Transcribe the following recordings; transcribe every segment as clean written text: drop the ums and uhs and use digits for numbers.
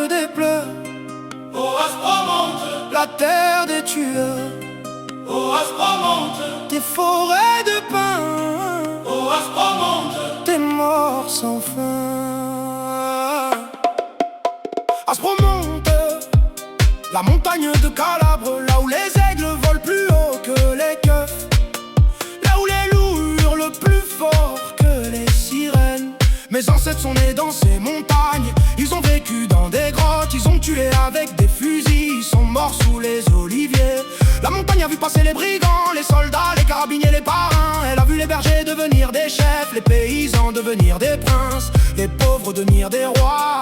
montagne des pleurs, Ô Aspromonte, la terre des tueurs, ô Aspromonte, tes forêts de pins, ô Aspromonte, tes morts sans fin. Aspromonte, la montagne de Calabre, là où les aigles volent plus haut que les keufs, là où les loups hurlent plus fort que les sirènes. Mes ancêtres sont nés dans ces montagnes, ils ont vécu dans des grottes, ils ont tué avec des fusils, ils sont morts sous les oliviers. La montagne a vu passer les brigands, les soldats, les carabiniers, les parrains. Elle a vu les bergers devenir des chefs, les paysans devenir des princes, les pauvres devenir des rois.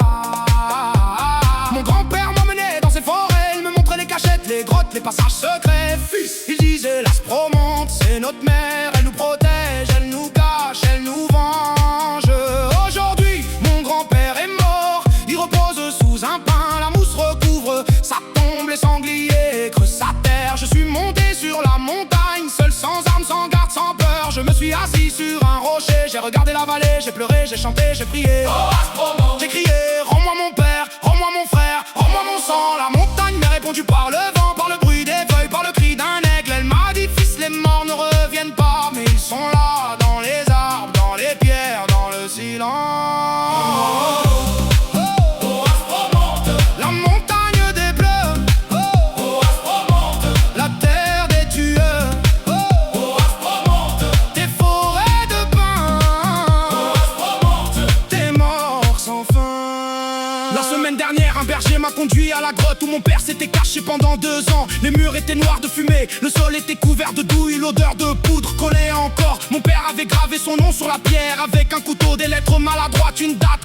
Mon grand-père m'emmenait dans ses forêts, il me montrait les cachettes, les grottes, les passages secrets. Fils, il disait l'Aspromonte, c'est notre mère, elle nous protège, elle nous cache, elle nous venge. Aujourd'hui, mon grand-père est mort, il repose sous un pin, la mousse recouvre sa tombe, les sangliers creusent sa terre. Je suis monté sur la montagne, seul, sans armes, sans garde, sans peur. Je me suis assis sur un rocher, j'ai regardé la vallée, j'ai pleuré, j'ai chanté, j'ai prié. ô Aspromonte, J'ai crié, rends-moi mon père, rends-moi mon frère, rends-moi mon sang. La montagne m'a répondu par le vent, par le bruit des feuilles, par le cri d'un aigle. Elle m'a dit, fils, les morts ne reviennent pas, mais ils sont là, dans les arbres, dans les pierres, dans le silence. ô Aspromonte, La montagne des pleurs, ô Aspromonte, la terre des tueurs, ô Aspromonte, tes forêts de ô pins, Aspromonte, tes morts sans fin. La semaine dernière, un berger m'a conduit à la grotte où mon père s'était caché pendant 2 ans. Les murs étaient noirs de fumée, le sol était couvert de douille, l'odeur de poudre collait encore. Mon père avait gravé son nom sur la pierre avec un couteau, des lettres maladroites, une date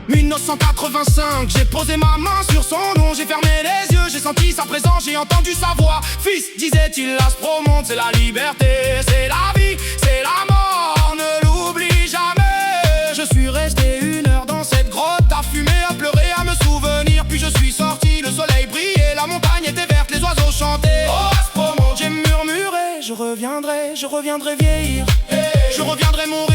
1985. J'ai posé ma main sur son nom, j'ai fermé les yeux, j'ai senti sa présence, j'ai entendu sa voix. Fils, disait-il, l'Aspromonte, c'est la liberté, c'est la vie, c'est la mort, ne l'oublie jamais. Je suis resté 1 heure dans cette grotte, à fumer, à pleurer, à me souvenir. Puis je suis sorti, le soleil brillait, la montagne était verte, les oiseaux chantaient. ô Aspromonte, J'ai murmuré, je reviendrai vieillir. Je reviendrai mourir